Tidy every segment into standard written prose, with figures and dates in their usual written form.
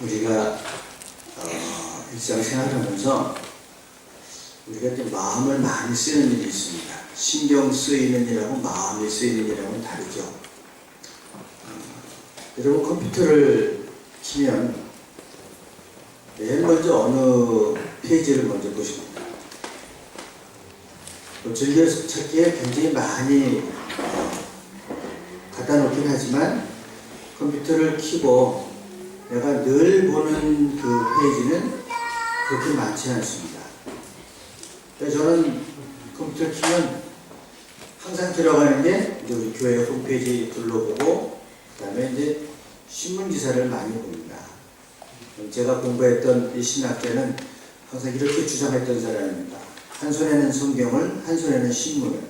우리가 일상생활하면서 우리가 이제 마음을 많이 쓰는 일이 있습니다. 신경 쓰이는 일하고 마음이 쓰이는 일하고는 다르죠. 여러분 컴퓨터를 키면 맨 먼저 어느 페이지를 먼저 보십니다. 즐겨찾기에 굉장히 많이 갖다 놓긴 하지만 컴퓨터를 키고 내가 늘 보는 그 페이지는 그렇게 많지 않습니다. 그래서 저는 컴퓨터를 키면 항상 들어가는 게 이제 우리 교회 홈페이지 둘러보고 그 다음에 이제 신문기사를 많이 봅니다. 제가 공부했던 이 신학자는 항상 이렇게 주장했던 사람입니다. 한 손에는 성경을, 한 손에는 신문을.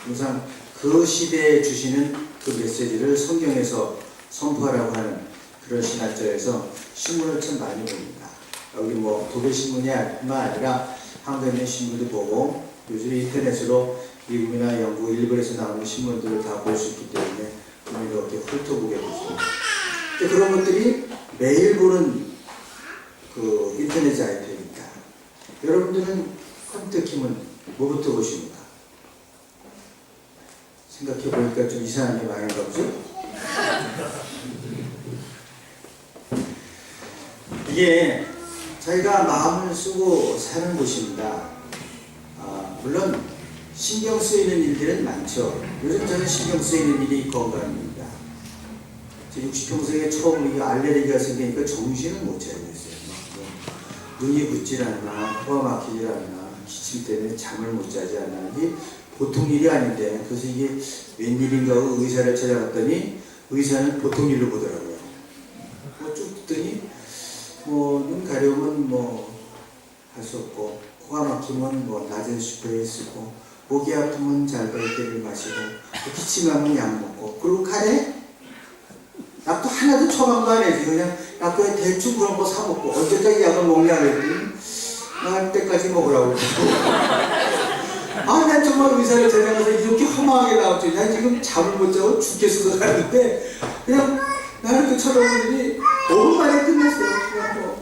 항상 그 시대에 주시는 그 메시지를 성경에서 선포하라고 하는 그런 신학자에서 신문을 참 많이 봅니다. 여기 뭐 도배신문이뿐만 아니라 한국에 있는 신문도 보고 요즘 인터넷으로 미국이나 영국, 일본에서 나오는 신문들을 다 볼 수 있기 때문에 이렇게 훑어보게 되죠. 그런 것들이 매일 보는 그 인터넷 사이트입니다. 여러분들은 컴퓨터 키면 뭐부터 보십니까? 생각해보니까 좀 이상한 게 많은가 보죠? 이게 저희가 마음을 쓰고 사는 곳입니다. 물론 신경 쓰이는 일들은 많죠. 요즘 저는 신경 쓰이는 일이 건강입니다. 제 60평생에 처음 알레르기가 생기니까 정신을 못 차리겠어요. 눈이 붓질 않나, 코가 막히질 않나, 기침 때문에 잠을 못 자지 않나. 이게 보통 일이 아닌데, 그래서 이게 웬일인가 하고 의사를 찾아갔더니 의사는 보통 일로 보더라고요. 쭉 듣더니 눈 가려우면 할 수 없고, 코가 막히면 낮은 스프레이 쓰고, 목이 아프면 잘바이테를 마시고, 기침하면 약 먹고, 그리고 카레? 약도 하나도 처방도 안 해지. 그냥 약국에 대충 그런 거 사먹고, 언제까지 약을 먹냐 그랬더니, 날 때까지 먹으라고 그러고. 난 정말 의사를 찾아가서 이렇게 허망하게 나왔죠. 난 지금 잠을 못 자고 죽겠어서 가는데, 그냥 나를 그 쳐다보더니, 5분 만에 끝났어요. 그냥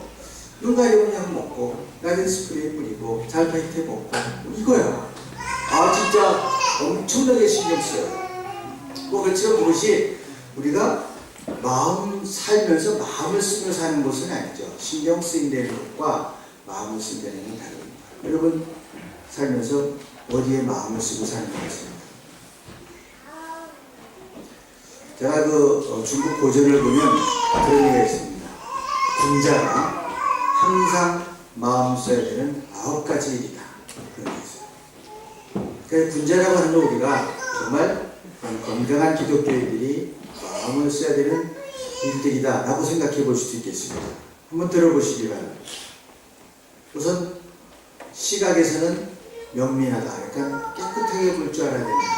눈 가려운 약 먹고, 낮은 스프레이 뿌리고, 잘바이테 먹고, 이거야. 진짜 엄청나게 신경 써요. 그렇지만 그것이 우리가 살면서 마음을 쓰며 사는 것은 아니죠. 신경 쓰인다는 것과 마음을 쓴다는 건 다릅니다. 여러분 살면서 어디에 마음을 쓰고 사는 것 같습니다. 제가 중국 고전을 보면 그런 얘기가 있습니다. 군자가 항상 마음 써야 되는 9가지 일이다. 그런 게 있어요. 그러니까 군자라고 하는 건 우리가 정말 건강한 기독교인들이 마음을 써야 되는 일들이다 라고 생각해 볼 수도 있겠습니다. 한번 들어보시기 바랍니다. 우선 시각에서는 명민하다. 그러니까 깨끗하게 볼 줄 알아야 됩니다.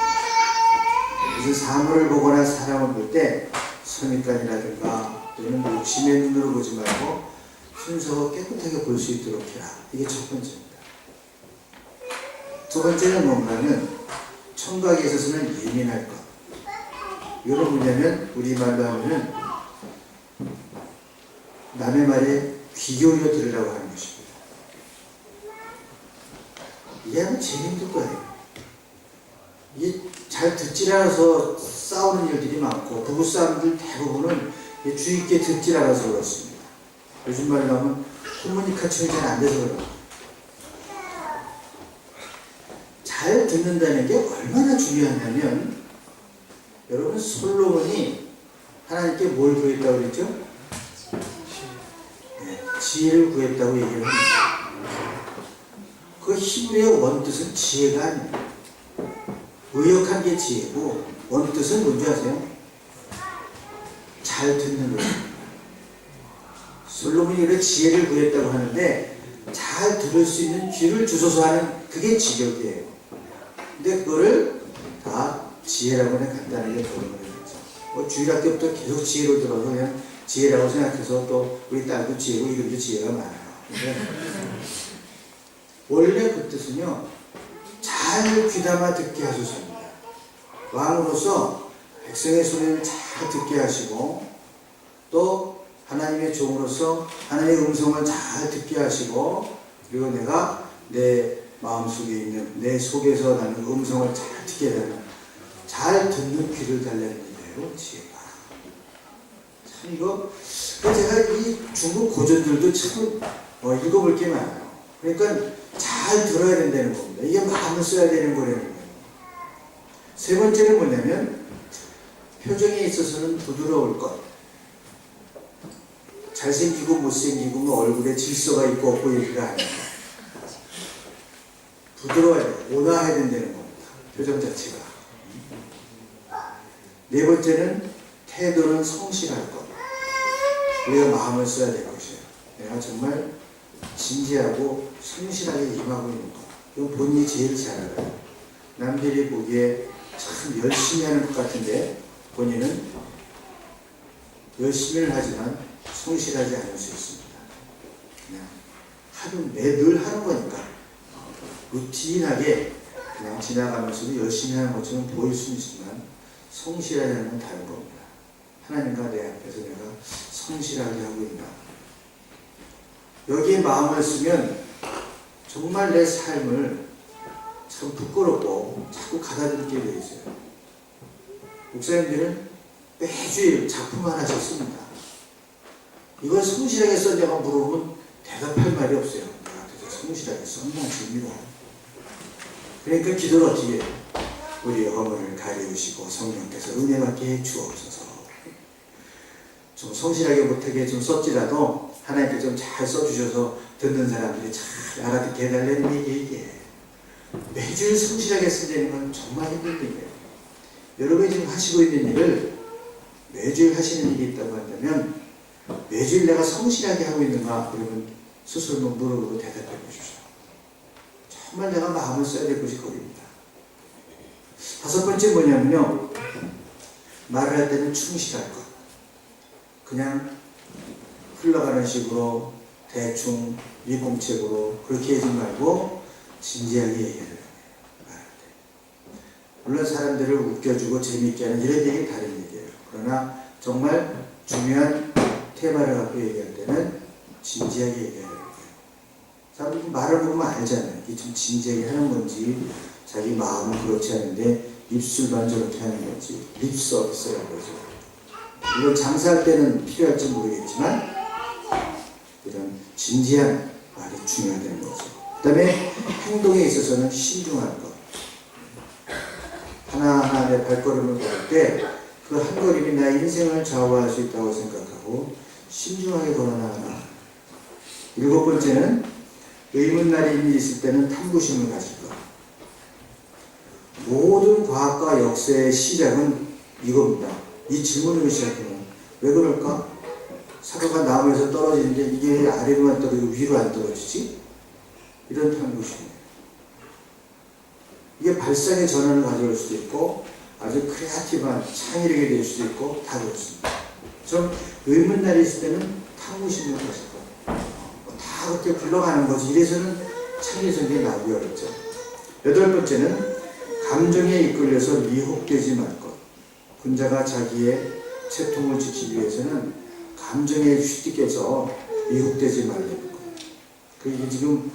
무슨 사물을 보거나 사람을 볼 때 선입관이라든가 또는 욕심의 눈으로 보지 말고 순서 깨끗하게 볼 수 있도록 해라. 이게 첫 번째입니다. 두 번째는 뭔가는 청각에 있어서는 예민할 것. 이건 뭐냐면 우리말로 하면은 남의 말에 귀 기울여 들으라고 하는 것입니다. 이게 아마 제일 힘들 거예요. 이게 잘 듣질 않아서 싸우는 일들이 많고 부부싸움들 대부분은 주의 깊게 듣질 않아서 그렇습니다. 요즘 말로 하면 커뮤니케이션이 잘 안 돼서 그래요. 잘 듣는다는 게 얼마나 중요하냐면 여러분 솔로몬이 하나님께 뭘 구했다고 그랬죠? 지혜를 구했다고 얘기를 합니다. 그 히브리어 원뜻은 지혜가 아니에요. 의역한 게 지혜고 원뜻은 뭔지 아세요? 잘 듣는 거예요. 솔로몬이 그래 지혜를 구했다고 하는데 잘 들을 수 있는 귀를 주소서 하는 그게 지력이에요. 근데 그거를 다 지혜라고 그냥 간단하게 보는 거죠. 주일학 때부터 계속 지혜로 들어서 그냥 지혜라고 생각해서 또 우리 딸도 지혜고 이름도 지혜가 많아요. 근데 원래 그 뜻은요, 잘 귀담아 듣게 하소서입니다. 왕으로서 백성의 소리를 잘 듣게 하시고 또 하나님의 종으로서 하나님의 음성을 잘 듣게 하시고, 그리고 내가 내 마음속에 있는 내 속에서 나는 음성을 잘 듣게 되는, 잘 듣는 귀를 달라는 일이에요. 지혜가 참 이거, 제가 이 중국 고전들도 참 읽어볼 게 많아요. 그러니까 잘 들어야 된다는 겁니다. 이게 마음을 써야 되는 거라는 거예요. 세 번째는 뭐냐면 표정에 있어서는 부드러울 것. 잘생기고 못생기고 뭐 얼굴에 질서가 있고 없고 얘기가 아니라 부드러워야 돼. 온화해야 된다는 겁니다. 표정 자체가. 네 번째는 태도는 성실할 것. 우리가 마음을 써야 될 것이에요. 내가 정말 진지하고 성실하게 임하고 있는 것. 이건 본인이 제일 잘 알아요. 남들이 보기에 참 열심히 하는 것 같은데 본인은 열심히는 하지만 성실하지 않을 수 있습니다. 그냥 늘 하는 거니까 루틴하게 그냥 지나가면서도 열심히 하는 것처럼 보일 수는 있지만 성실하지 않은 건 다른 겁니다. 하나님과 내 앞에서 내가 성실하게 하고 있나. 여기에 마음을 쓰면 정말 내 삶을 참 부끄럽고 자꾸 가다듬게 되어 있어요. 목사님들은 매주일 작품 하나씩 씁니다. 이걸 성실하게 썼냐고 물어보면 대답할 말이 없어요. 내가 도대체 성실하게 썼나 싶습니다. 그러니까 기도를 어떻게 해요? 우리의 허물을 가리우시고 성령께서 은혜 받게 해 주옵소서. 좀 성실하게 못하게 좀 썼지라도 하나님께 좀 잘 써주셔서 듣는 사람들이 잘 알아듣게 해달라는 얘기예요. 매주일 성실하게 쓰는 건 정말 힘든 일이에요. 여러분이 지금 하시고 있는 일을 매주일 하시는 일이 있다고 한다면 매주일 내가 성실하게 하고 있는가? 여러분 스스로 물어보고 대답해 보십시오. 정말 내가 마음을 써야 될 것이 거기입니다. 다섯 번째 뭐냐면요, 말을 할 때는 충실할 것. 그냥 흘러가는 식으로 대충 미공책으로 그렇게 하지 말고 진지하게 얘기해야 돼요. 말할 때. 물론 사람들을 웃겨주고 재미있게 하는 이런 얘기는 다른 얘기예요. 그러나 정말 중요한 테마를 갖고 얘기할 때는 진지하게 얘기해야 돼요. 사람들이 말을 보면 알잖아요. 이게 좀 진지하게 하는 건지 자기 마음은 그렇지 않은데 입술만 저렇게 하는 건지 립 서비스라는 거죠. 이건 장사할 때는 필요할지 모르겠지만 이런 진지한 말이 중요하다는 거죠. 그 다음에 행동에 있어서는 신중할 것. 하나하나 내 발걸음을 걸을 때 그 한 걸음이 나의 인생을 좌우할 수 있다고 생각하고 신중하게 걸어나가라. 일곱 번째는 의문날이 일이 있을 때는 탐구심을 가질 것. 모든 과학과 역사의 시작은 이겁니다. 이 질문을 시작해요. 왜 그럴까? 사과가 나무에서 떨어지는데 이게 아래로만 떨어지고 위로 안 떨어지지? 이런 탐구심이에요. 이게 발상의 전환을 가져올 수도 있고 아주 크리에이티브한 창의력이 될 수도 있고 다 그렇습니다. 좀 의문날이 있을 때는 탐구심을 가질 것. 다 그렇게 굴러가는 거지. 이래서는 창의적인 게 나오기 어렵죠. 여덟 번째는 감정에 이끌려서 미혹되지 말 것. 군자가 자기의 채통을 지키기 위해서는 감정에 휘둘려서 미혹되지 말라는 것. 그게 지금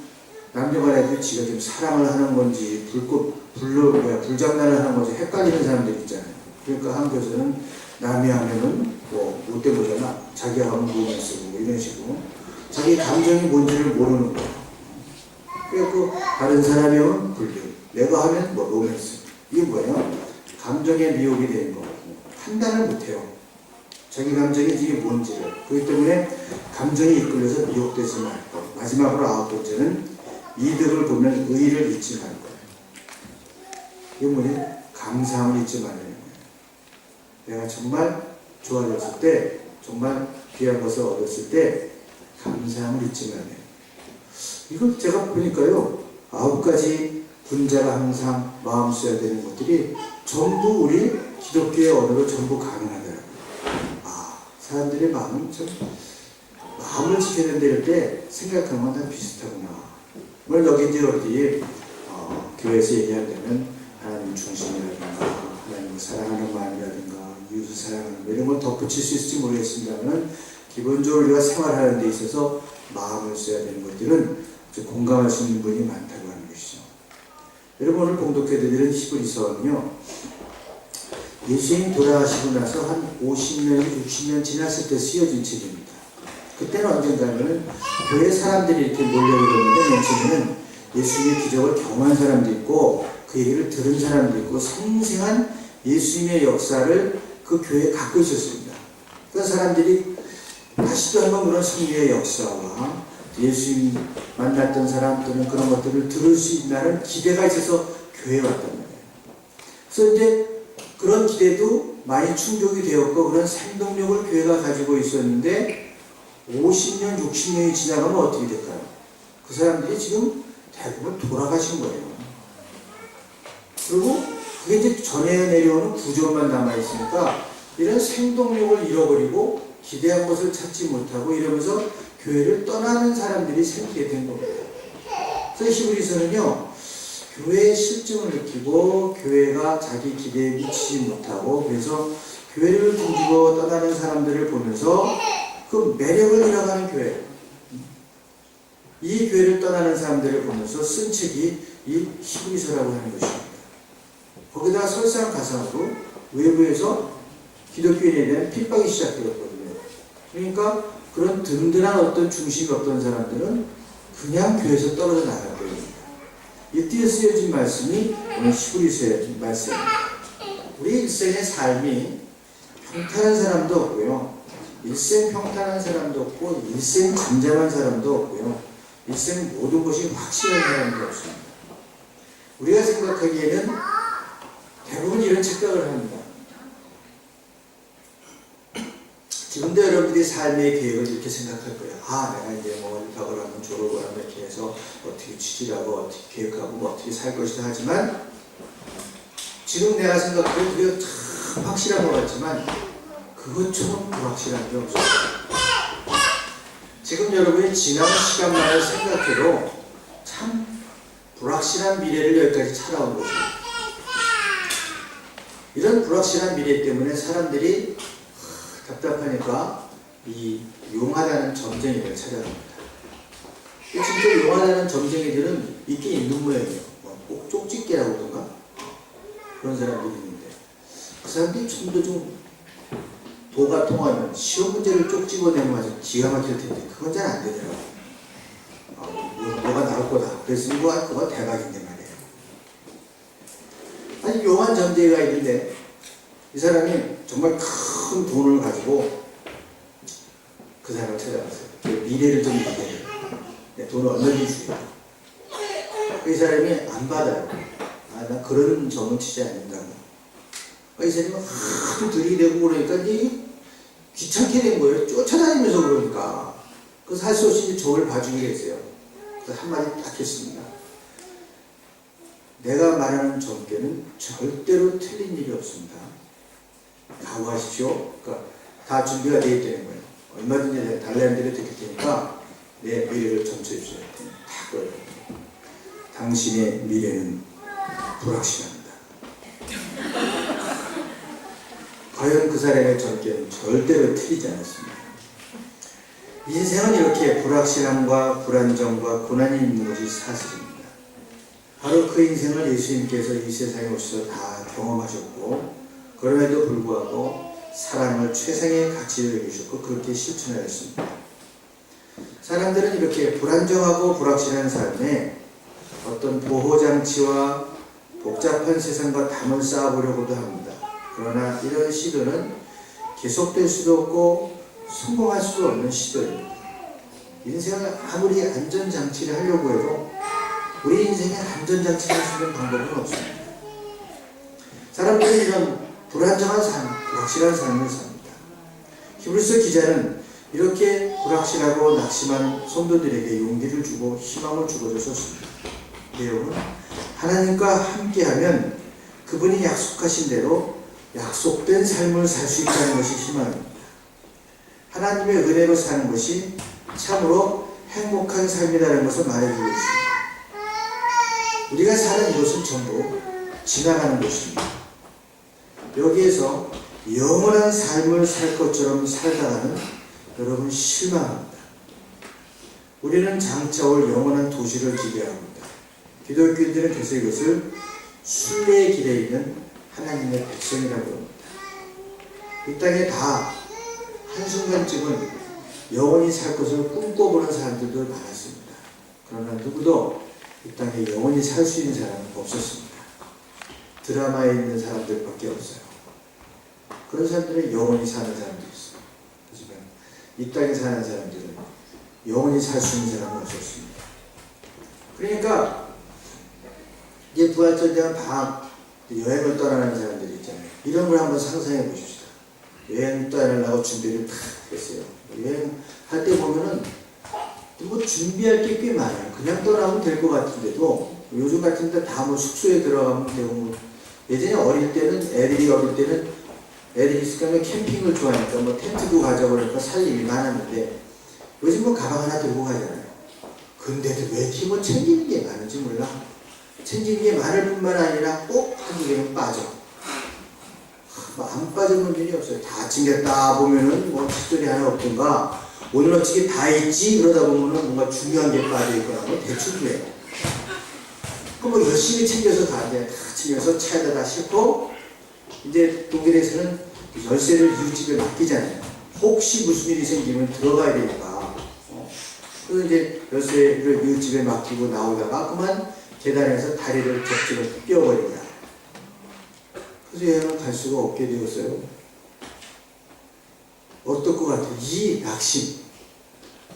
남녀가 해도 지가 지금 사랑을 하는 건지 불장난을 하는 건지 헷갈리는 사람들 있잖아요. 그러니까 한국에서는 남이 하면은 뭐 못된 거잖아. 자기가 하면 로맨스고 이런 식으로 자기 감정이 뭔지를 모르는 거예요. 그래서 다른 사람이 하면 불륜, 내가 하면 뭐 로맨스. 이게 뭐예요? 감정에 미혹이 되는 거. 판단을 못해요. 자기 감정이 이게 뭔지를. 그렇기 때문에 감정이 이끌려서 미혹되지 말고. 마지막으로 아홉 번째는 이득을 보면 의의를 잊지 말 거예요. 이게 뭐냐? 감사함을 잊지 말라는 거예요. 내가 정말 좋아졌을 때, 정말 귀한 것을 얻었을 때 감사함을 잊지 말아요. 이걸 제가 보니까요, 9가지 군자가 항상 마음 써야 되는 것들이 전부 우리 기독교의 언어로 전부 가능하더라고요. 아, 사람들의 마음은 참, 마음을 지켜야 된다 이럴 때 생각하는 건 다 비슷하구나. 물론 여기 이제 어디, 교회에서 얘기한다면 하나님 중심이라든가, 하나님을 사랑하는 마음이라든가, 이웃을 사랑하는 거 이런 걸 덧붙일 수 있을지 모르겠습니다만 기본적으로 우리가 생활하는 데 있어서 마음을 써야 되는 것들은 공감할 수 있는 분이 많다고 하는 것이죠. 여러분, 오늘 봉독해드리는 히브리서는요, 예수님이 돌아가시고 나서 한 50년, 60년 지났을 때 쓰여진 책입니다. 그때는 언젠가는 교회 사람들이 이렇게 몰려들었는데, 맨 처음에는 예수님의 기적을 경험한 사람도 있고 그 얘기를 들은 사람도 있고 생생한 예수님의 역사를 그 교회에 갖고 있었습니다. 그 사람들이 다시도 한번 그런 성령의 역사와 예수님 만났던 사람 또는 그런 것들을 들을 수 있다는 기대가 있어서 교회에 왔단 말이에요. 그래서 이제 그런 기대도 많이 충족이 되었고 그런 생동력을 교회가 가지고 있었는데 50년, 60년이 지나가면 어떻게 될까요? 그 사람들이 지금 대부분 돌아가신 거예요. 그리고 그게 이제 전해 내려오는 구조만 남아있으니까 이런 생동력을 잃어버리고 기대한 것을 찾지 못하고 이러면서 교회를 떠나는 사람들이 생기게 된 겁니다. 그래서 히브리서는요, 교회의 실증을 느끼고 교회가 자기 기대에 미치지 못하고 그래서 교회를 등지고 떠나는 사람들을 보면서 그 매력을 잃어가는 교회, 이 교회를 떠나는 사람들을 보면서 쓴 책이 이 히브리서라고 하는 것입니다. 거기다가 설상가상으로 외부에서 기독교인에 대한 핍박이 시작되었거든요. 그러니까 그런 든든한 어떤 중심이 없던 사람들은 그냥 교회에서 떨어져 나가버립니다. 이때 쓰여진 말씀이 오늘 히브리서의 말씀입니다. 우리 일생의 삶이 평탄한 사람도 없고요, 일생 평탄한 사람도 없고 일생 잠잠한 사람도 없고요, 일생 모든 것이 확실한 사람도 없습니다. 우리가 생각하기에는 대부분 이런 착각을 합니다. 지금도 여러분들이 삶의 계획을 이렇게 생각할 거예요. 내가 이제 뭐 입학을 하면 졸업을 하면 이렇게 해서 어떻게 취직하고 어떻게 계획하고 뭐 어떻게 살 것이다 하지만 지금 내가 생각해도 그게 참 확실한 것 같지만 그것처럼 불확실한 게 없어요. 지금 여러분이 지난 시간만을 생각해도 참 불확실한 미래를 여기까지 찾아온 거죠. 이런 불확실한 미래 때문에 사람들이 답답하니까 이 용하다는 점쟁이를 찾아갑니다. 진짜 용하다는 점쟁이들은 있긴 있는 모양이에요. 꼭 쪽집게라고 그런가? 그런 사람들이 있는데 그 사람들이 좀 더 좀 도가 통하면 시험 문제를 쪽 집어내면 아주 기가 막힐 텐데 그건 잘 안 되더라고요. 뭐가 나올 거다. 그래서 그거 대박인데 말이에요. 아니 용한 점쟁이가 있는데 이 사람이 정말 큰 돈을 가지고 그 사람을 찾아갔어요. 미래를 좀 얘기해요. 돈을 얼마든지 주겠다. 이 사람이 안 받아요. 나 그런 점은 치지 않는다고. 이 사람이 하도 들이대고 그러니까 이게 귀찮게 된 거예요. 쫓아다니면서 그러니까. 그래서 할 수 없이 점을 봐주기로 했어요. 그래서 한마디 딱 했습니다. 내가 말하는 점괘는 절대로 틀린 일이 없습니다. 각오하십시오. 그러니까 다 준비가 되어 있다는 거예요. 얼마든지 달라는 대로 드릴 테니까 내 미래를 점쳐해 주세요. 다 그래요. 당신의 미래는 불확실합니다. 과연 그 사람의 점괘는 절대로 틀리지 않았습니다. 인생은 이렇게 불확실함과 불안정과 고난이 있는 것이 사실입니다. 바로 그 인생을 예수님께서 이 세상에 오셔서 다 경험하셨고 그럼에도 불구하고 사랑을 최상의 가치로 여기셨고 그렇게 실천하였습니다. 사람들은 이렇게 불안정하고 불확실한 삶에 어떤 보호장치와 복잡한 세상과 담을 쌓아보려고도 합니다. 그러나 이런 시도는 계속될 수도 없고 성공할 수도 없는 시도입니다. 인생을 아무리 안전장치를 하려고 해도 우리 인생에 안전장치를 할 수 있는 방법은 없습니다. 사람들은 이런 불안정한 삶, 불확실한 삶을 삽니다. 히브리서 기자는 이렇게 불확실하고 낙심한 성도들에게 용기를 주고 희망을 주고줘서 씁니다. 내용은 하나님과 함께하면 그분이 약속하신 대로 약속된 삶을 살 수 있다는 것이 희망입니다. 하나님의 은혜로 사는 것이 참으로 행복한 삶이라는 것을 말해주고 있습니다. 우리가 사는 이것은 전부 지나가는 것입니다. 여기에서 영원한 삶을 살 것처럼 살다가는 여러분 실망합니다. 우리는 장차 올 영원한 도시를 기대합니다. 기독교인들은 그래서 이것을 순례의 길에 있는 하나님의 백성이라고 합니다. 이 땅에 다 한순간쯤은 영원히 살 것을 꿈꿔보는 사람들도 많았습니다. 그러나 누구도 이 땅에 영원히 살 수 있는 사람은 없었습니다. 드라마에 있는 사람들밖에 없어요. 그런 사람들은 영원히 사는 사람들이 있어요. 하지만 이 땅에 사는 사람들은 영원히 살 수 있는 사람은 없었습니다. 그러니까 이제 부활절 대한 방학 여행을 떠나는 사람들이 있잖아요. 이런 걸 한번 상상해 보십시다. 여행 떠나려고 준비를 다 했어요. 여행할 때 보면은 뭐 준비할 게 꽤 많아요. 그냥 떠나면 될 것 같은데도 요즘 같은 데 다 뭐 숙소에 들어가면 되고 뭐 예전에 어릴 때는 애들이 있으면 캠핑을 좋아하니까 뭐 텐트도 가져고 그러니까 살 일이 많았는데 요즘 뭐 가방 하나 들고 가잖아요. 근데도 왜 이렇게 뭐 챙기는 게 많은지 몰라. 챙기는 게 많을 뿐만 아니라 꼭 한두 개는 빠져. 뭐 안 빠지는 분이 없어요. 다 챙겼다 보면은 뭐 칫솔이 하나 없던가 오늘 어떻게 다 있지? 그러다 보면은 뭔가 중요한 게 빠져있거나 뭐 대충 그래요. 그럼 뭐 열심히 챙겨서 다 챙겨서 차에다 다 싣고 이제 독일에서는 열쇠를 이웃집에 맡기잖아요. 혹시 무슨 일이 생기면 들어가야 되니까. 그래서 이제 열쇠를 이웃집에 맡기고 나오다가 그만 계단에서 다리를 접지를 뼈버립니다. 그래서 여행을 갈 수가 없게 되었어요. 어떨 것 같아요? 이 낙심.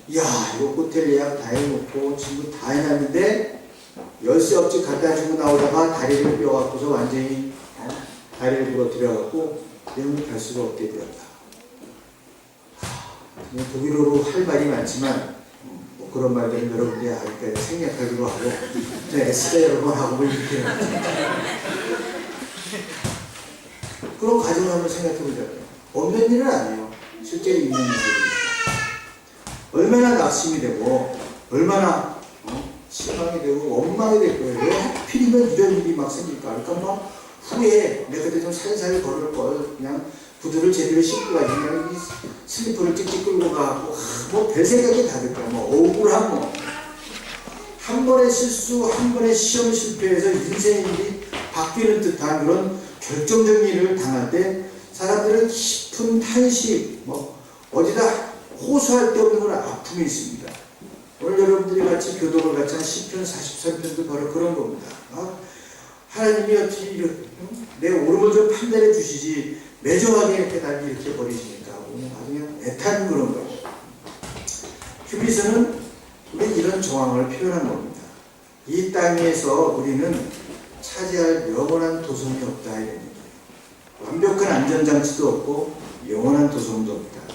이야, 이거 호텔 예약 다 해놓고 친구 다 해놨는데 열쇠 없이 갖다 주고 나오다가 다리를 뼈갖고서 완전히 다리를 부러뜨려갖고 여행을 갈 수가 없게 되었다. 독일어로 할 말이 많지만 뭐 그런 말들은 여러분들이 아니까 생략하기로 하고 S자 여러 번 하고 뭐 이렇게 그런 과정을 한번 생각해보자고요. 없는 일은 아니에요. 실제 있는 일입니다. 얼마나 낙심이 되고 얼마나 실망이 되고 원망이 될 거예요. 왜 하필이면 이런 일이 막 생길까? 그러니까 막 후에 내가 그때 좀 살살 걸을 걸 그냥 구두를 제대로 신고 가지 그냥 이 슬리퍼를 찍찍 끌고 가고 뭐 별 생각이 다 들 거야. 뭐 억울한 뭐 한 번의 실수, 한 번의 시험 실패에서 인생의 일이 바뀌는 듯한 그런 결정적인 일을 당할 때 사람들은 깊은 탄식, 뭐 어디다 호소할 데 없는 그런 아픔이 있습니다. 오늘 여러분들이 같이 교독을 같이 한 시편 43편도 바로 그런 겁니다. 하나님이 어떻게 이렇게 내 오름을 좀 판단해 주시지 매정하게 이렇게 날 이렇게 버리시니까 오늘 아주 그냥 애탄 그런 거예요. 휴비서는 우리 이런 정황을 표현한 겁니다. 이 땅에서 우리는 차지할 영원한 도성이 없다 이런 얘기예요. 완벽한 안전장치도 없고 영원한 도성도 없다.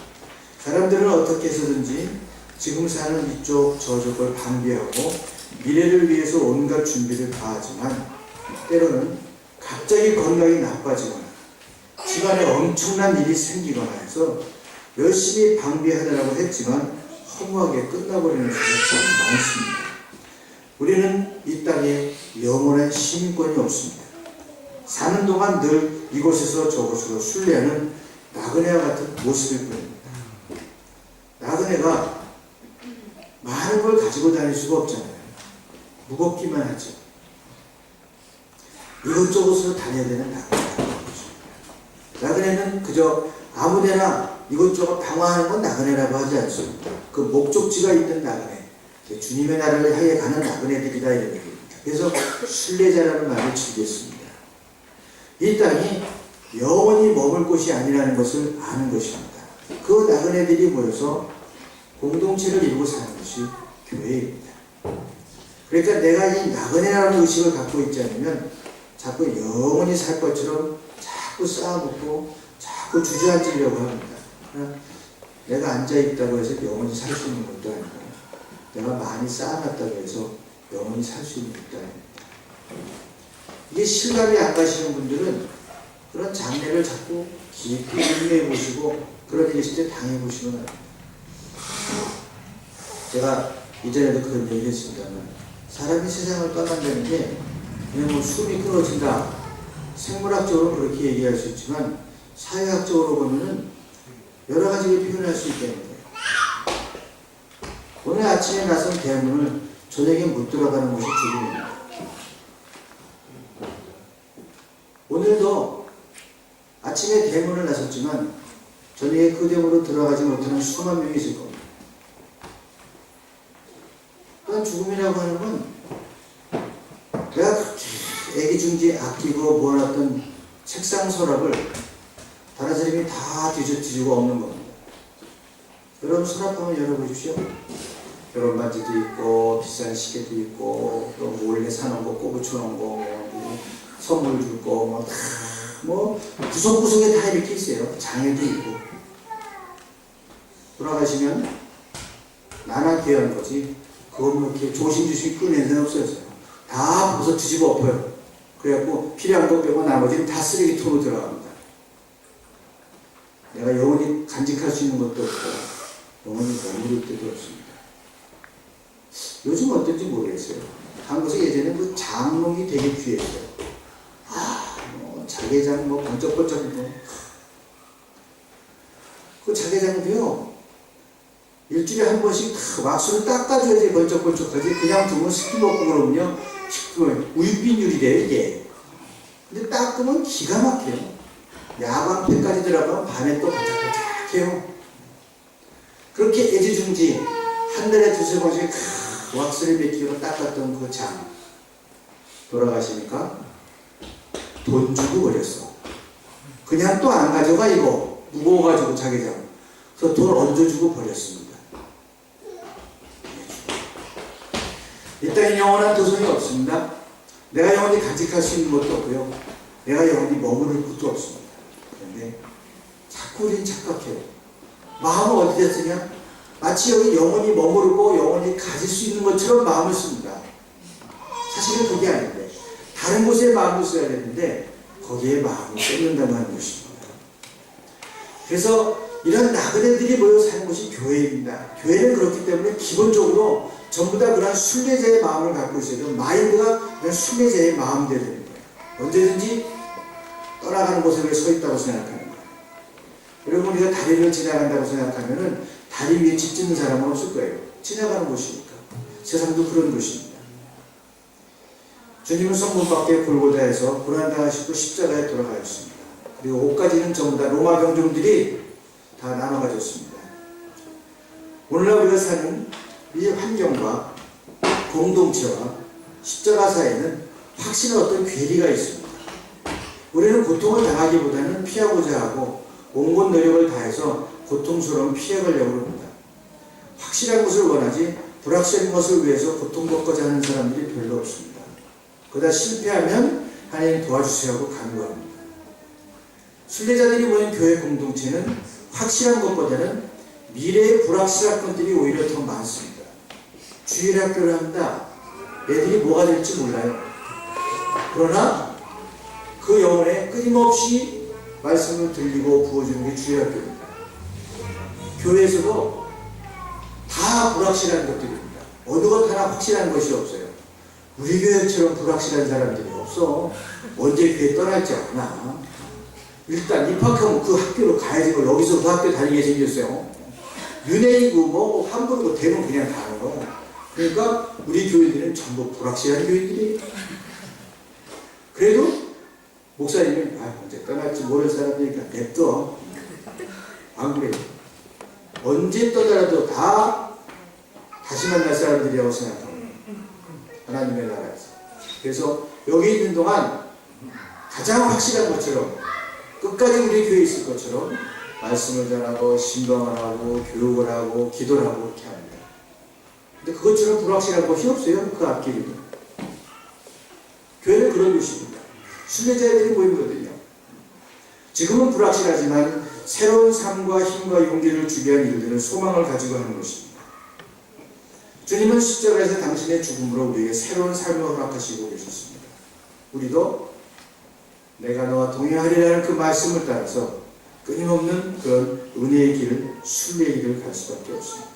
사람들은 어떻게 해서든지 지금 사는 이쪽 저쪽을 방비하고 미래를 위해서 온갖 준비를 다 하지만 때로는 갑자기 건강이 나빠지거나 집안에 엄청난 일이 생기거나 해서 열심히 방비하느라고 했지만 허무하게 끝나버리는 경우가 참 많습니다. 우리는 이 땅에 영원한 시민권이 없습니다. 사는 동안 늘 이곳에서 저곳으로 순례하는 나그네와 같은 모습일 뿐입니다. 나그네가 많은 걸 가지고 다닐 수가 없잖아요. 무겁기만 하죠. 이것저것으로 다녀야 되는 나그네라고 것입니다. 나그네는 그저 아무데나 이것저것 방황하는 건 나그네라고 하지 않습니다. 그 목적지가 있는 나그네, 주님의 나라를 향해 가는 나그네들이다 이런 얘기입니다. 그래서 순례자라는 말을 쓰겠습니다. 이 땅이 영원히 머물 곳이 아니라는 것을 아는 것입니다. 그 나그네들이 모여서 공동체를 이루고 사는 것이 교회입니다. 그러니까 내가 이 나그네라는 의식을 갖고 있지 않으면 자꾸 영원히 살 것처럼 자꾸 쌓아놓고 자꾸 주저앉으려고 합니다. 내가 앉아있다고 해서 영원히 살 수 있는 것도 아니고 내가 많이 쌓아놨다고 해서 영원히 살 수 있는 것도 아닙니다. 이게 실감이 안 가시는 분들은 그런 장례를 자꾸 깊이 음미해 보시고 그런 일이 있을 때 당해 보시면 합니다. 제가 이전에도 그런 얘기를 했습니다만 사람이 세상을 떠난다는 게 그냥 뭐 숨이 끊어진다. 생물학적으로 그렇게 얘기할 수 있지만 사회학적으로 보면은 여러 가지를 표현할 수 있다는 거예요. 오늘 아침에 나선 대문을 저녁에 못 들어가는 것이 죽음입니다. 오늘도 아침에 대문을 나섰지만 저녁에 그 대문으로 들어가지 못하는 수만 명이 있을 겁니다. 또한 죽음이라고 하는 건 내가 그렇게 애기중지 아끼고 모아놨던 책상 서랍을 다른 사람이 다 뒤지고 없는 겁니다. 여러분 서랍 한번 열어보십시오. 결혼 반지도 있고 비싼 시계도 있고 또 몰래 사놓은 거 꼬부쳐놓은 거 선물 줄 거 뭐 구석구석에 다 이렇게 있어요. 장애도 있고. 돌아가시면 나나 귀한 거지 그거 뭐 이렇게 조심조심 꺼내는 데는 없어요. 다 벗어 뒤집어 엎어요. 그래갖고 필요한 거 빼고 나머지는 다 쓰레기통으로 들어갑니다. 내가 영원히 간직할 수 있는 것도 없고 영원히 머무를 때도 없습니다. 요즘 어떤지 모르겠어요. 한국에서 예전에 그 장롱이 되게 귀했어요. 뭐 자개장 뭐 번쩍번쩍 그 자개장도요 일주일에 한 번씩 왁스를 닦아줘야지 번쩍번쩍하지. 그냥 두면 습기 먹고 그러면요 우윳빈율이 돼요 이게. 근데 닦으면 기가 막혀요. 야광패까지 들어가면 밤에 또 반짝반짝해요. 그렇게 애지중지 한 달에 두세 번씩 왁스를 몇 킬로 닦았던 그 장 돌아가시니까 돈 주고 버렸어. 그냥 또 안 가져가 이거 무거워가지고 자기장. 그래서 돈 얹어주고 버렸습니다. 이 땅에 영원한 도성이 없습니다. 내가 영원히 간직할 수 있는 것도 없고요. 내가 영원히 머무를 곳도 없습니다. 그런데 자꾸 우리는 착각해요. 마음은 어디 됐으냐? 마치 여기 영원히 머무르고 영원히 가질 수 있는 것처럼 마음을 씁니다. 사실은 그게 아닌데 다른 곳에 마음을 써야 되는데 거기에 마음을 쏟는다고 하는 것입니다. 그래서 이런 나그네들이 모여 사는 곳이 교회입니다. 교회는 그렇기 때문에 기본적으로 전부 다 그런 순례자의 마음을 갖고 있어야 돼요. 마인드가 그런 순례자의 마음대로 되는 거예요. 언제든지 떠나가는 곳에 서 있다고 생각하는 거예요. 여러분 우리가 다리를 지나간다고 생각하면은 다리 위에 집 짓는 사람은 없을 거예요. 지나가는 곳이니까. 세상도 그런 곳입니다. 주님은 성문 밖에 골고다에서 고난당하시고 십자가에 돌아가셨습니다. 그리고 옷까지는 전부 다 로마 병정들이 다 나눠 가졌습니다. 오늘날 우리가 사는 이 환경과 공동체와 십자가 사이에는 확실한 어떤 괴리가 있습니다. 우리는 고통을 당하기보다는 피하고자 하고 온갖 노력을 다해서 고통스러움을 피해가려고 합니다. 확실한 것을 원하지 불확실한 것을 위해서 고통받고자 하는 사람들이 별로 없습니다. 그러다 실패하면 하나님 도와주세요 하고 간구합니다. 순례자들이 모인 교회 공동체는 확실한 것보다는 미래의 불확실한 것들이 오히려 더 많습니다. 주일학교를 합니다. 애들이 뭐가 될지 몰라요. 그러나 그 영혼에 끊임없이 말씀을 들리고 부어주는 게 주일학교입니다. 교회에서도 다 불확실한 것들입니다. 어느 것 하나 확실한 것이 없어요. 우리 교회처럼 불확실한 사람들이 없어. 언제 교회 떠날지 않아. 일단 입학하면 그 학교로 가야지. 여기서 그 학교 다니게 생겼어요. 윤회이고 뭐 함부르고 대면 그냥 가는 거. 그러니까 우리 교회들은 전부 불확실한 교회들이에요. 그래도 목사님은 언제 떠날지 모를 사람이니까 냅둬. 안 그래요. 언제 떠나라도 다 다시 만날 사람들이라고 생각합니다. 하나님의 나라에서. 그래서 여기 있는 동안 가장 확실한 것처럼 끝까지 우리 교회에 있을 것처럼 말씀을 전하고 신방을 하고 교육을 하고 기도를 하고 그렇게 합니다. 근데 그것처럼 불확실한 것이 없어요. 그 앞길에도. 교회는 그런 곳입니다. 순례자들이 모이거든요. 지금은 불확실하지만 새로운 삶과 힘과 용기를 주게 한 일들은 소망을 가지고 하는 것입니다. 주님은 십자가에서 당신의 죽음으로 우리에게 새로운 삶을 허락하시고 계셨습니다. 우리도 내가 너와 동행하리라는 그 말씀을 따라서 끊임없는 그런 은혜의 길, 순례의 길을 갈 수밖에 없습니다.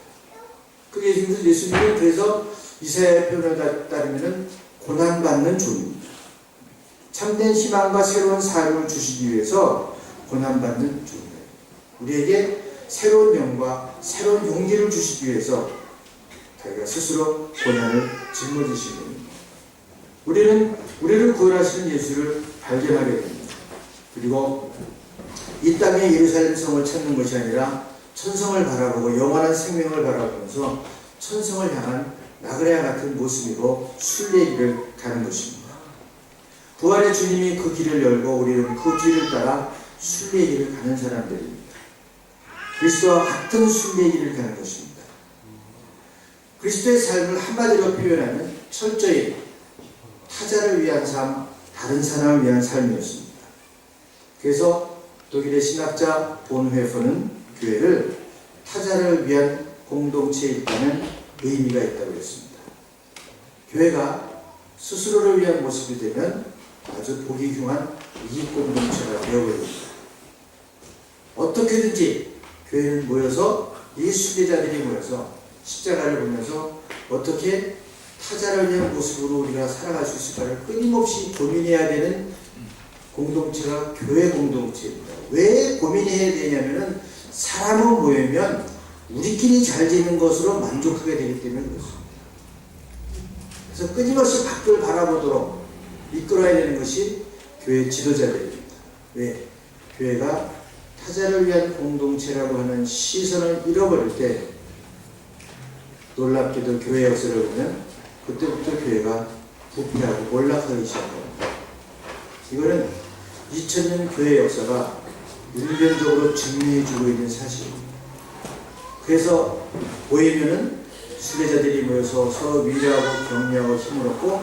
그 예수님은 그래서 이사야의 표현을 따르면 고난받는 종입니다. 참된 희망과 새로운 삶을 주시기 위해서 고난받는 종입니다. 우리에게 새로운 영과 새로운 용기를 주시기 위해서 자기가 스스로 고난을 짊어지신 분입니다. 우리를 구원하시는 예수를 발견하게 됩니다. 그리고 이 땅의 예루살렘 성을 찾는 것이 아니라 천성을 바라보고 영원한 생명을 바라보면서 천성을 향한 나그네와 같은 모습으로 순례의 길을 가는 것입니다. 부활의 주님이 그 길을 열고 우리는 그 뒤를 따라 순례의 길을 가는 사람들입니다. 그리스도와 같은 순례의 길을 가는 것입니다. 그리스도의 삶을 한마디로 표현하면 철저히 타자를 위한 삶, 다른 사람을 위한 삶이었습니다. 그래서 독일의 신학자 본회퍼는 교회를 타자를 위한 공동체에 있다는 의미가 있다고 했습니다. 교회가 스스로를 위한 모습이 되면 아주 보기 흉한 이익 공동체가 되어버립니다. 어떻게든지 교회는 모여서, 이 순례자들이 모여서 십자가를 보면서 어떻게 타자를 위한 모습으로 우리가 살아갈 수 있을까를 끊임없이 고민해야 되는 공동체가 교회 공동체입니다. 왜 고민해야 되냐면은 사람은 모이면 우리끼리 잘 되는 것으로 만족하게 되기 때문에 그렇습니다. 그래서 끊임없이 밖을 바라보도록 이끌어야 되는 것이 교회 지도자들입니다. 왜? 교회가 타자를 위한 공동체라고 하는 시선을 잃어버릴 때 놀랍게도 교회 역사를 보면 그때부터 교회가 부패하고 몰락하기 시작합니다. 이거는 2000년 교회 역사가 일변적으로 증명해주고 있는 사실입니다. 그래서 모이면은 순례자들이 모여서 서로 위로하고 격려하고 힘을 얻고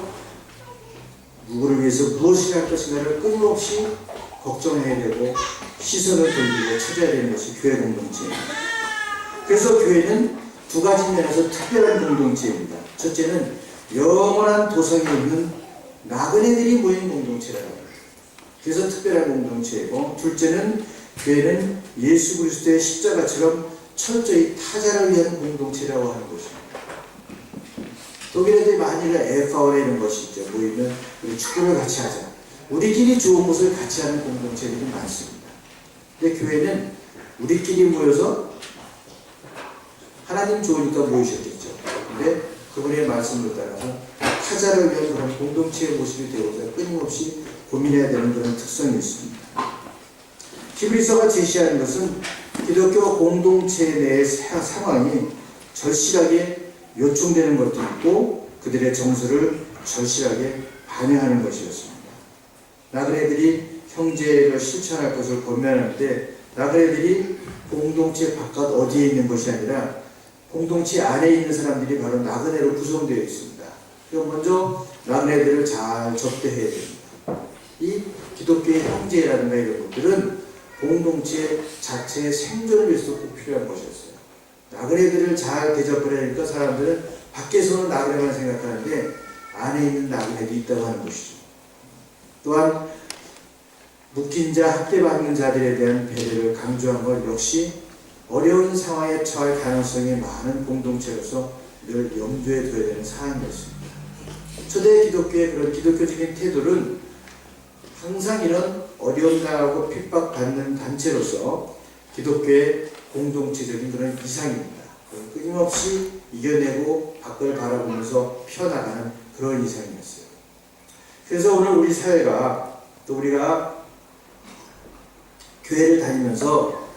누구를 위해서 무엇을 할 것인가를 끊임없이 걱정해야 되고 시선을 돌리고 찾아야 되는 것이 교회 공동체입니다. 그래서 교회는 두 가지 면에서 특별한 공동체입니다. 첫째는 영원한 도성에 있는 나그네들이 모인 공동체라고 합니다. 그래서 특별한 공동체이고, 둘째는 교회는 예수 그리스도의 십자가처럼 철저히 타자를 위한 공동체라고 하는 것입니다. 독일에도 만일에 에파울에 이런 것이 있죠. 모이면 우리 축구를 같이 하자. 우리끼리 좋은 것을 같이 하는 공동체들이 많습니다. 근데 교회는 우리끼리 모여서 하나님 좋으니까 모이셨겠죠. 근데 그분의 말씀을 따라서 타자를 위한 그런 공동체의 모습이 되고자 끊임없이 고민해야 되는 그런 특성이 있습니다. 히브리서가 제시하는 것은 기독교 공동체 내의 상황이 절실하게 요청되는 것도 있고 그들의 정서를 절실하게 반영하는 것이었습니다. 나그네들이 형제를 실천할 것을 권면할 때 나그네들이 공동체 바깥 어디에 있는 것이 아니라 공동체 안에 있는 사람들이 바로 나그네로 구성되어 있습니다. 그럼 먼저 나그네들을 잘 접대해야 됩니다. 이 기독교의 형제라든가 이런 것들은 공동체 자체의 생존을 위해서 꼭 필요한 것이었어요. 나그네들을 잘 대접을 하니까 사람들은 밖에서는 나그네만 생각하는데 안에 있는 나그네도 있다고 하는 것이죠. 또한 묶인 자, 학대받는 자들에 대한 배려를 강조한 것 역시 어려운 상황에 처할 가능성이 많은 공동체로서 늘 염두에 둬야 되는 사항이었습니다. 초대 기독교의 그런 기독교적인 태도는 항상 이런 어려움 당하고 핍박받는 단체로서 기독교의 공동체적인 그런 이상입니다. 끊임없이 이겨내고 밖을 바라보면서 펴나가는 그런 이상이었어요. 그래서 오늘 우리 사회가 또 우리가 교회를 다니면서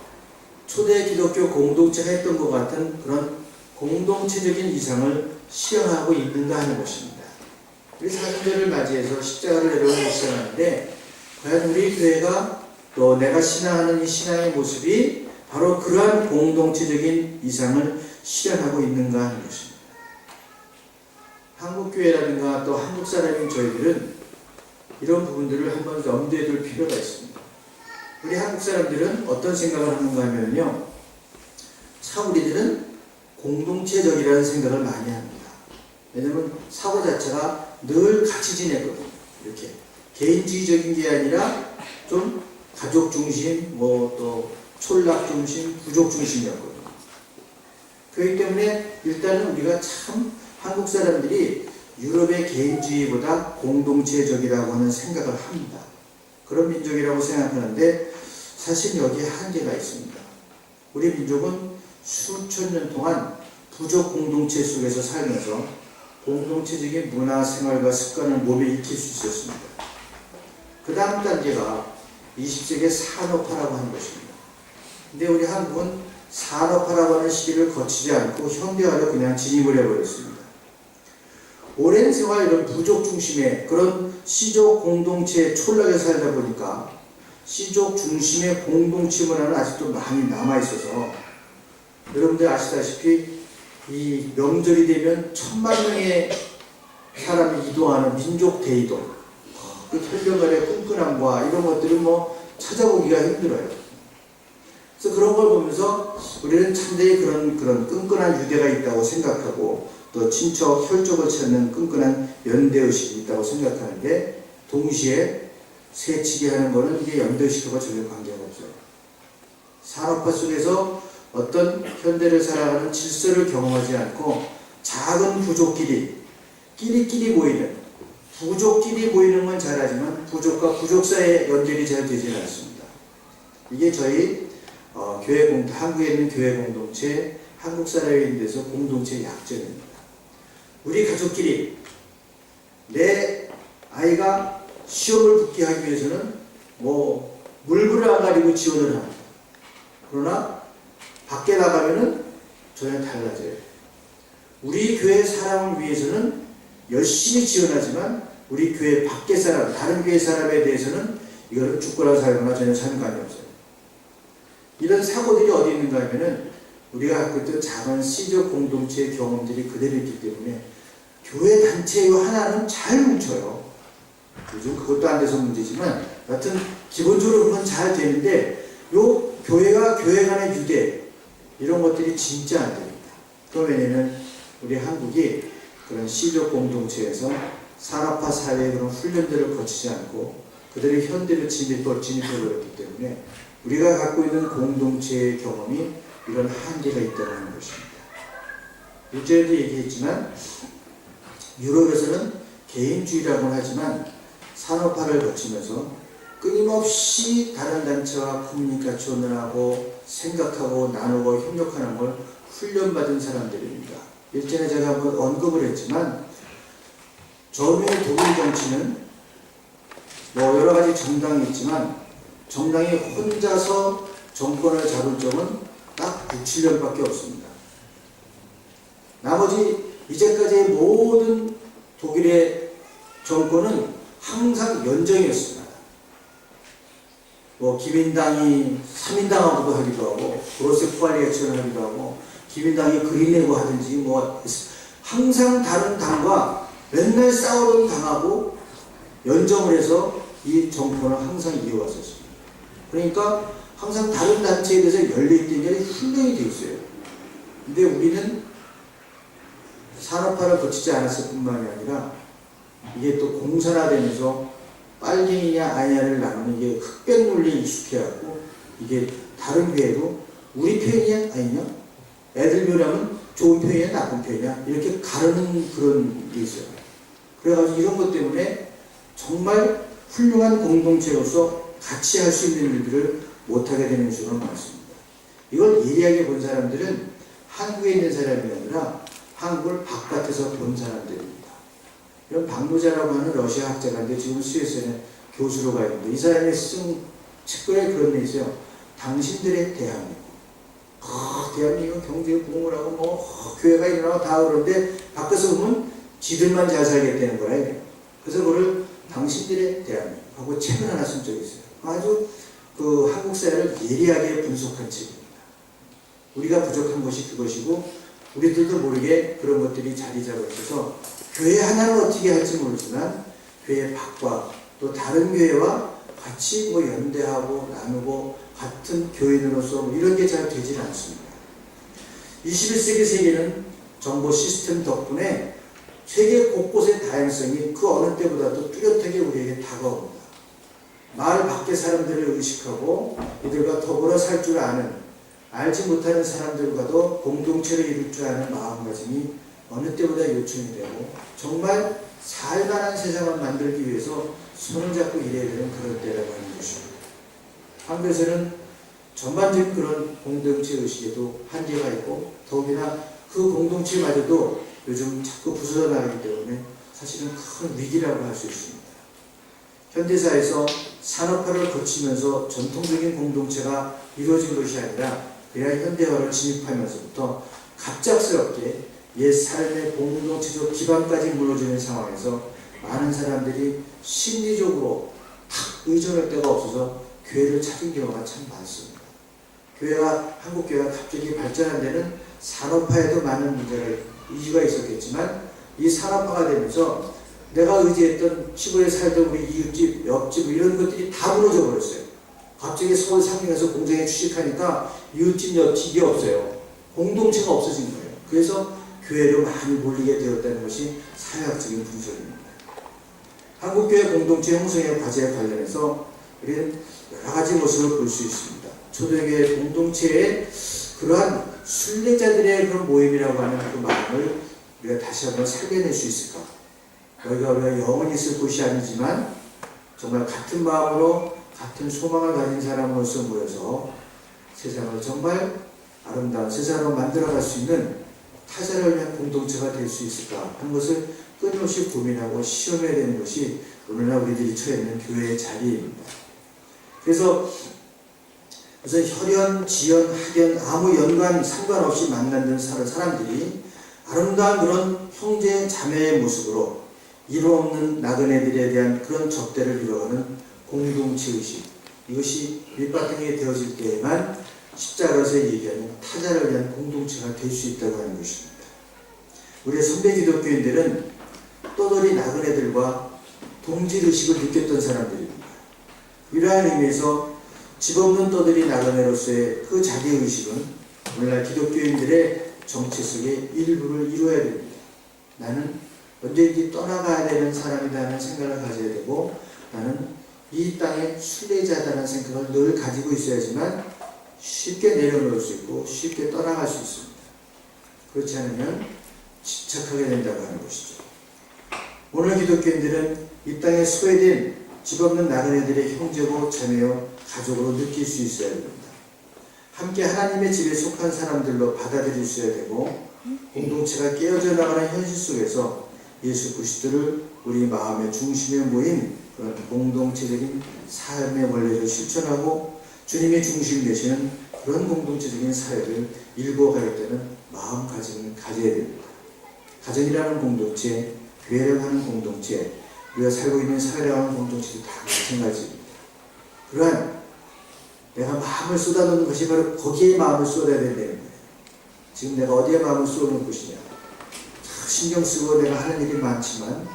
초대 기독교 공동체가 했던 것 같은 그런 공동체적인 이상을 실현하고 있는가 하는 것입니다. 우리 사순절을 맞이해서 십자가를 내려오는 시간인데 과연 우리 교회가 또 내가 신앙하는 이 신앙의 모습이 바로 그러한 공동체적인 이상을 실현하고 있는가 하는 것입니다. 한국교회라든가 또 한국 사람인 저희들은 이런 부분들을 한번 염두에 둘 필요가 있습니다. 우리 한국 사람들은 어떤 생각을 하는가 하면요, 참 우리들은 공동체적이라는 생각을 많이 합니다. 왜냐하면 사고 자체가 늘 같이 지내거든요. 이렇게 개인주의적인 게 아니라 좀 가족 중심, 또 촌락 중심, 부족 중심이었거든요. 그렇기 때문에 일단은 우리가 참 한국 사람들이 유럽의 개인주의보다 공동체적이라고 하는 생각을 합니다. 그런 민족이라고 생각하는데 사실 여기에 한계가 있습니다. 우리 민족은 수천 년 동안 부족 공동체 속에서 살면서 공동체적인 문화, 생활과 습관을 몸에 익힐 수 있었습니다. 그 다음 단계가 20세기의 산업화라고 하는 것입니다. 근데 우리 한국은 산업화라고 하는 시기를 거치지 않고 현대화로 그냥 진입을 해버렸습니다. 오랜 세월 이런 부족 중심의 그런 시족 공동체에 촌락에 살다 보니까 시족 중심의 공동체 문화는 아직도 많이 남아있어서 여러분들 아시다시피 이 명절이 되면 1000만 명의 사람이 이동하는 민족 대이동, 그 혈령간의 끈끈함과 이런 것들은 뭐 찾아보기가 힘들어요. 그래서 그런 걸 보면서 우리는 참되게 그런 끈끈한 유대가 있다고 생각하고 또 친척, 혈족을 찾는 끈끈한 연대의식이 있다고 생각하는데 동시에 세치게 하는 것은 이게 연대의식과 전혀 관계가 없어요. 산업화 속에서 어떤 현대를 살아가는 질서를 경험하지 않고 작은 부족끼리 끼리끼리 모이는 부족끼리 모이는 건 잘하지만 부족과 부족 사이의 연결이 잘 되지는 않습니다. 이게 저희 한국에 있는 교회 공동체, 한국 사람에 있는 데서 공동체의 약점입니다. 우리 가족끼리 내 아이가 시험을 붙게 하기 위해서는 뭐 물불을 안 가리고 지원을 합니다. 그러나 밖에 나가면은 전혀 달라져요. 우리 교회 사람을 위해서는 열심히 지원하지만 우리 교회 밖에 사람, 다른 교회 사람에 대해서는 이거는 죽거나 살거나 전혀 상관이 없어요. 이런 사고들이 어디 있는가 하면은 우리가 갖고 있던 작은 시적 공동체의 경험들이 그대로 있기 때문에 교회 단체의 하나는 잘 뭉쳐요. 요즘 그것도 안 돼서 문제지만 여하튼 기본적으로 그건 잘 되는데 요 교회가 교회 간의 유대 이런 것들이 진짜 안 됩니다. 그 왜냐면 우리 한국이 그런 시적 공동체에서 산업화 사회의 그런 훈련들을 거치지 않고 그들의 현대를 진입해버렸기 때문에 우리가 갖고 있는 공동체의 경험이 이런 한계가 있다는 것입니다. 일전에도 얘기했지만 유럽에서는 개인주의라고는 하지만 산업화를 거치면서 끊임없이 다른 단체와 커뮤니케이션을 하고 생각하고 나누고 협력하는 걸 훈련받은 사람들입니다. 일전에 제가 한번 언급을 했지만 전후의 독일 정치는 뭐 여러 가지 정당이 있지만 정당이 혼자서 정권을 잡은 적은 딱 6, 7년밖에 없습니다. 나머지 이제까지의 모든 독일의 정권은 항상 연정이었습니다. 뭐 기민당이 3인당하고도 하기도 하고 브로세 코알리에이션을 하기도 하고 기민당이 그린내고 하든지 뭐 항상 다른 당과 맨날 싸우던 당하고 연정을 해서 이 정권을 항상 이어왔었습니다. 그러니까 항상 다른 단체에 대해서 열려있던 게 훈련이 되어 있어요. 근데 우리는 산업화를 거치지 않았을 뿐만이 아니라 이게 또 공산화되면서 빨갱이냐 아니냐를 나누는 게 흑백 논리에 익숙해갖고 이게 다른 교회도 우리 편이냐 아니냐 애들 교회라면 좋은 편이냐 나쁜 편이냐 이렇게 가르는 그런 게 있어요. 그래가지고 이런 것 때문에 정말 훌륭한 공동체로서 같이 할 수 있는 일들을 못하게 되는 경우가 많습니다. 이걸 예리하게 본 사람들은 한국에 있는 사람이 아니라 한국을 바깥에서 본 사람들입니다. 이런 박노자라고 하는 러시아 학자가 있는데 지금 스위스에 교수로 가 있는데 이 사람이 쓴 책글에 그런 게 있어요. 당신들의 대한민국. 대한민국은 경제 부흥을 하고 교회가 일어나고 다 그러는데 밖에서 보면 지들만 잘 살겠다는 거라 이게. 그래서 그걸 당신들의 대한민국 하고 책을 하나 쓴 적이 있어요. 아주 그 한국 사회를 예리하게 분석한 책입니다. 우리가 부족한 것이 그것이고 우리들도 모르게 그런 것들이 자리 잡아 있어서 교회 하나는 어떻게 할지 모르지만 교회 밖과 또 다른 교회와 같이 뭐 연대하고 나누고 같은 교인으로서 뭐 이런 게 잘 되질 않습니다. 21세기 세계는 정보 시스템 덕분에 세계 곳곳의 다양성이 그 어느 때보다도 뚜렷하게 우리에게 다가옵니다. 마을 밖의 사람들을 의식하고 이들과 더불어 살 줄 아는 알지 못하는 사람들과도 공동체를 이룰 줄 아는 마음가짐이 어느 때보다 요청이 되고 정말 살만한 세상을 만들기 위해서 손을 잡고 일해야 되는 그런 때라고 하는 것입니다. 한국에서는 전반적인 그런 공동체 의식에도 한계가 있고 더욱이나 그 공동체마저도 요즘 자꾸 부서져 나가기 때문에 사실은 큰 위기라고 할 수 있습니다. 현대사에서 산업화를 거치면서 전통적인 공동체가 이루어진 것이 아니라 그냥 현대화를 진입하면서부터 갑작스럽게 옛 삶의 공동체적 기반까지 무너지는 상황에서 많은 사람들이 심리적으로 탁 의존할 데가 없어서 교회를 찾은 경우가 참 많습니다. 한국 교회가 갑자기 발전한 데는 산업화에도 많은 이유가 있었겠지만 이 산업화가 되면서 내가 의지했던 시골에 살던 우리 이웃집, 옆집 이런 것들이 다 무너져 버렸어요. 갑자기 서울 상경에서 공장에 취직하니까 이웃집, 옆집이 없어요. 공동체가 없어진 거예요. 그래서 교회로 많이 몰리게 되었다는 것이 사회학적인 분석입니다. 한국교회 공동체 형성의 과제에 관련해서 우리는 여러 가지 모습을 볼 수 있습니다. 초대교회 공동체의 그러한 순례자들의 그런 모임이라고 하는 그 마음을 우리가 다시 한번 살려낼 수 있을까? 우리가 영원히 있을 곳이 아니지만 정말 같은 마음으로 같은 소망을 가진 사람으로서 모여서 세상을 정말 아름다운 세상으로 만들어갈 수 있는 타자를 위한 공동체가 될 수 있을까 하는 것을 끊임없이 고민하고 시험해야 되는 것이 오늘날 우리들이 처해 있는 교회의 자리입니다. 그래서 우선 혈연, 지연, 학연 아무 연관 상관없이 만나는 사람들이 아름다운 그런 형제 자매의 모습으로 이루 없는 나그네들에 대한 그런 접대를 이루어가는 공동체의식, 이것이 밑바탕이 되어질 때에만 십자가에서 얘기하는 타자를 위한 공동체가 될 수 있다고 하는 것입니다. 우리 선배 기독교인들은 떠돌이 나그네들과 동질의식을 느꼈던 사람들입니다. 이러한 의미에서 집 없는 떠돌이 나그네로서의 그 자기의식은 오늘날 기독교인들의 정체 속의 일부를 이루어야 됩니다. 나는 언제든지 떠나가야 되는 사람이라는 생각을 가져야 되고, 나는 이 땅의 순례자다는 생각을 늘 가지고 있어야지만 쉽게 내려놓을 수 있고 쉽게 떠나갈 수 있습니다. 그렇지 않으면 집착하게 된다고 하는 것이죠. 오늘 기독교인들은 이 땅에 소외된 집 없는 나그네들의 형제고 자매요 가족으로 느낄 수 있어야 됩니다. 함께 하나님의 집에 속한 사람들로 받아들일 수 있어야 되고, 공동체가 깨어져 나가는 현실 속에서 예수 그리스도를 우리 마음의 중심에 모인 그런 공동체적인 삶의 원리를 실천하고 주님이 중심 되시는 그런 공동체적인 사회를 일궈가겠다는 마음가짐을 가져야 됩니다. 가정이라는 공동체, 교회라고 하는 공동체, 우리가 살고 있는 사회라고 하는 공동체도 다 마찬가지입니다. 그러한 내가 마음을 쏟아놓는 것이 바로 거기에 마음을 쏟아야 된다는 거예요. 지금 내가 어디에 마음을 쏟아놓을 것이냐. 신경 쓰고 내가 하는 일이 많지만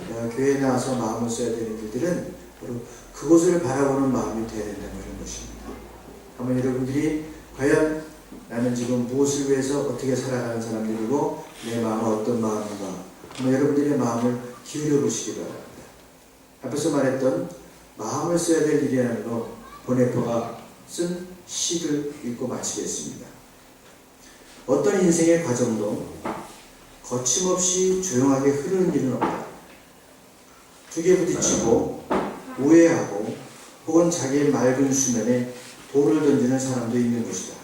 내가 교회에 나와서 마음을 써야 되는 일들은 바로 그곳을 바라보는 마음이 되어야 된다는 것입니다. 한번 여러분들이 과연 나는 지금 무엇을 위해서 어떻게 살아가는 사람들이고 내 마음은 어떤 마음인가, 한번 여러분들의 마음을 기울여 보시기 바랍니다. 앞에서 말했던 마음을 써야 될 일이라는 거, 보네퍼가 쓴 시를 읽고 마치겠습니다. 어떤 인생의 과정도 거침없이 조용하게 흐르는 일은 없다. 두개 부딪히고 오해하고 혹은 자기의 맑은 수면에 돌을 던지는 사람도 있는 것이다.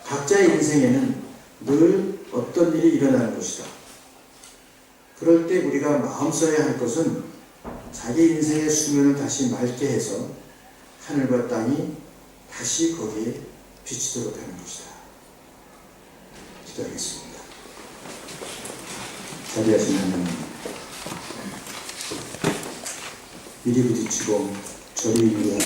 각자의 인생에는 늘 어떤 일이 일어나는 것이다. 그럴 때 우리가 마음 써야 할 것은 자기 인생의 수면을 다시 맑게 해서 하늘과 땅이 다시 거기에 비치도록 하는 것이다. 기도하겠습니다. 자비하신 하나님, 이리 부딪히고 저리 위로하고